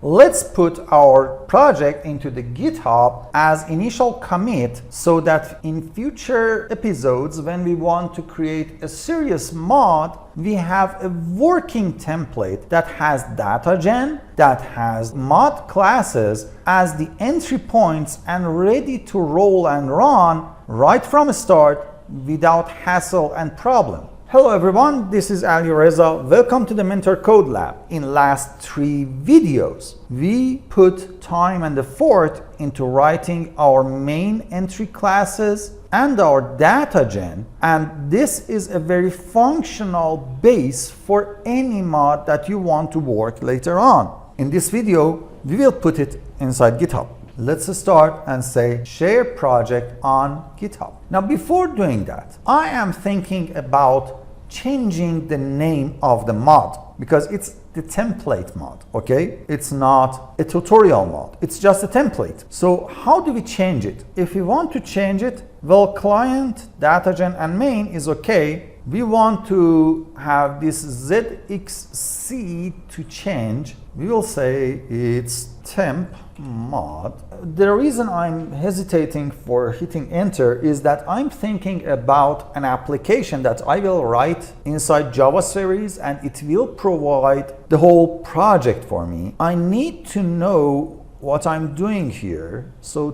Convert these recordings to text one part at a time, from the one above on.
let's put our project into the GitHub as initial commit so that in future episodes, when we want to create a serious mod, we have a working template that has data gen, that has mod classes as the entry points and ready to roll and run right from the start without hassle and problem. Hello everyone, this is Ali Reza. Welcome to the Mentor Code Lab. In last 3 videos, we put time and effort into writing our main entry classes and our data gen, and this is a very functional base for any mod that you want to work later on. In this video, we will put it inside GitHub. Let's start and say share project on GitHub. Now, before doing that, I am thinking about changing the name of the mod because it's the template mod, okay? It's not a tutorial mod, it's just a template. So how do we change it? If we want to change it, well, client, datagen, and main is okay. We want to have this ZXC to change. We will say it's temp mod. The reason I'm hesitating for hitting enter is that I'm thinking about an application that I will write inside Java series and it will provide the whole project for me. I need to know what I'm doing here, so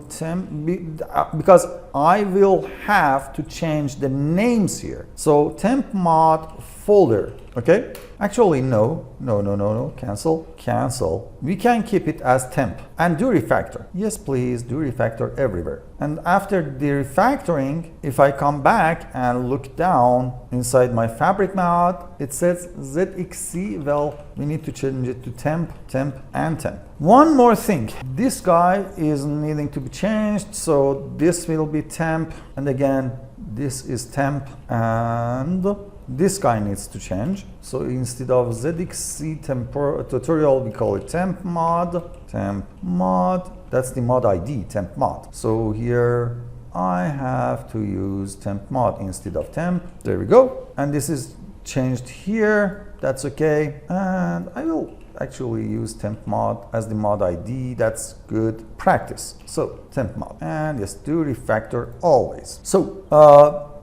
because I will have to change the names here. So temp mod folder, okay? Actually, no, cancel. We can keep it as temp and do refactor. Yes, please do refactor everywhere. And after the refactoring, if I come back and look down inside my fabric mod, it says ZXC. Well, we need to change it to temp, and temp. One more thing, this guy is needing to be changed, so this will be temp, and again, this is temp, and this guy needs to change. So instead of ZXC tutorial, we call it temp mod. That's the mod ID, temp mod. So here I have to use temp mod instead of temp. There we go. And this is changed here. That's okay. And I will actually use temp mod as the mod ID. That's good practice. So temp mod, and yes, do refactor always. So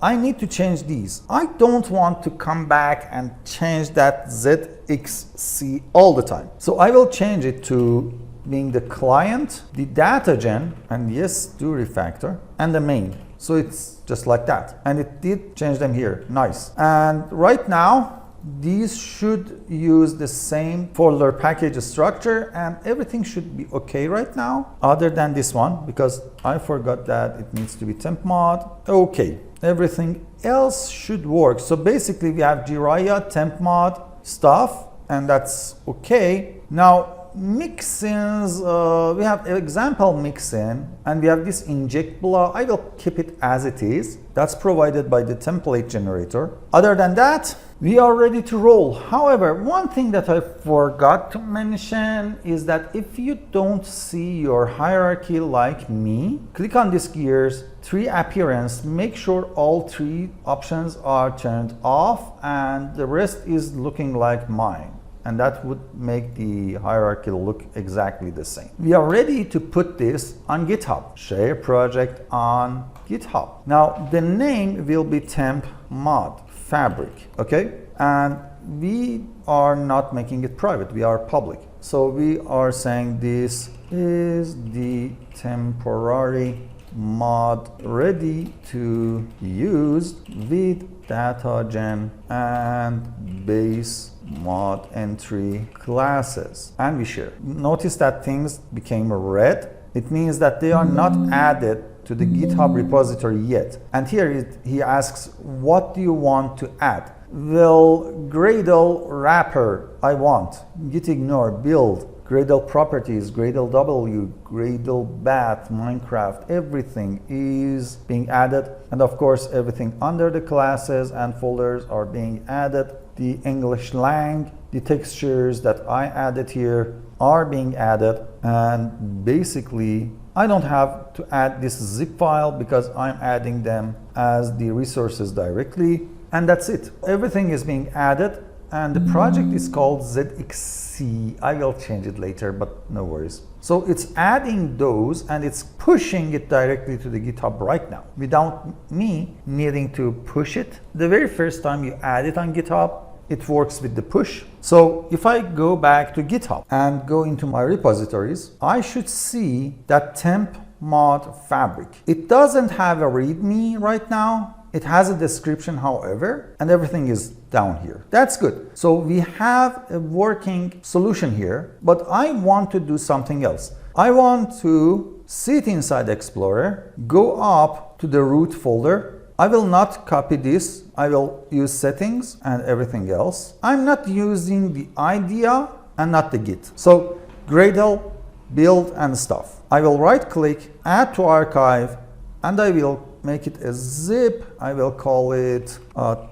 I need to change these. I don't want to come back and change that ZXC all the time. So I will change it to being the client, the data gen, and yes, do refactor, and the main. So it's just like that. And it did change them here. Nice. And right now, these should use the same folder package structure and everything should be okay right now, other than this one, because I forgot that it needs to be temp mod. Okay, everything else should work. So basically we have Jiraiya temp mod stuff, and that's okay. Now, mixins, we have example mixin, and we have this inject block. I will keep it as it is. That's provided by the template generator. Other than that, we are ready to roll. However, one thing that I forgot to mention is that if you don't see your hierarchy like me, click on this gears, 3 appearance, make sure all 3 options are turned off and the rest is looking like mine. And that would make the hierarchy look exactly the same. We are ready to put this on GitHub. Share project on GitHub. Now, the name will be temp mod fabric, okay? And we are not making it private, we are public. So we are saying this is the temporary mod ready to use with data gen and base mod entry classes, and we share. Notice that things became red. It means that they are not added to the GitHub repository yet. And here he asks, what do you want to add? Well, Gradle wrapper I want, git ignore, build, Gradle properties, Gradle W, Gradle Bath, Minecraft, everything is being added. And of course, everything under the classes and folders are being added. The English lang, the textures that I added here are being added. And basically, I don't have to add this zip file because I'm adding them as the resources directly. And that's it. Everything is being added. and the project is called ZXC. I will change it later, but no worries. So it's adding those and it's pushing it directly to the GitHub right now without me needing to push it. The very first time you add it on GitHub, it works with the push. So if I go back to GitHub and go into my repositories, I should see that temp mod fabric. It doesn't have a README right now. It has a description, however, and everything is down here. That's good. So we have a working solution here, but I want to do something else. I want to sit inside Explorer, go up to the root folder. I will not copy this. I will use settings and everything else. I'm not using the IDEA and not the Git. So Gradle, build and stuff. I will right click, add to archive, and I will make it a zip. I will call it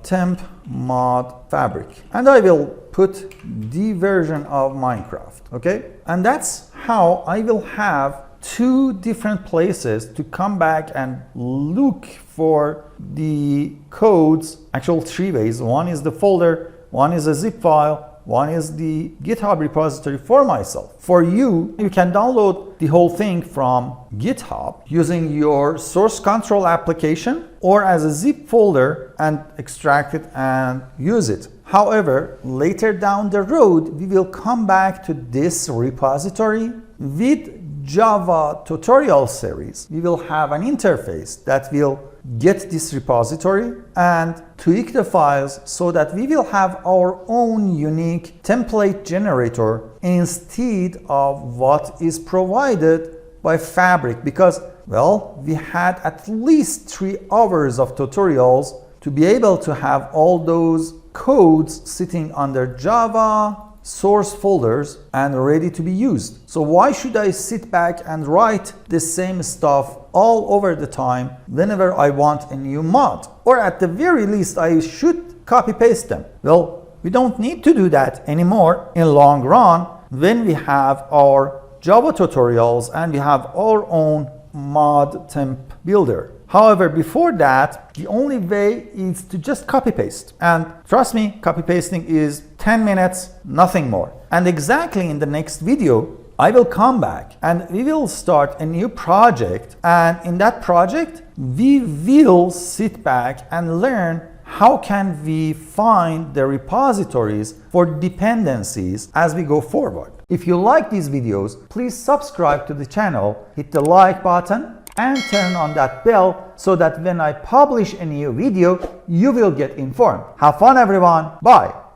temp mod fabric. And I will put the version of Minecraft, okay? And that's how I will have two different places to come back and look for the codes, actual three ways. One is the folder, one is a zip file, one is the GitHub repository for myself. For you, you can download the whole thing from GitHub using your source control application or as a zip folder and extract it and use it. However, later down the road, we will come back to this repository with Java tutorial series. We will have an interface that will get this repository and tweak the files so that we will have our own unique template generator instead of what is provided by Fabric, because, well, we had at least 3 hours of tutorials to be able to have all those codes sitting under Java source folders and ready to be used. So why should I sit back and write the same stuff all over the time whenever I want a new mod? Or at the very least, I should copy paste them. Well, we don't need to do that anymore in long run when we have our Java tutorials and we have our own mod temp builder. However, before that, the only way is to just copy paste. And trust me, copy pasting is 10 minutes, nothing more. And exactly in the next video, I will come back and we will start a new project. And in that project, we will sit back and learn how can we find the repositories for dependencies as we go forward. If you like these videos, please subscribe to the channel, hit the like button, and turn on that bell so that when I publish a new video, you will get informed. Have fun, everyone. Bye.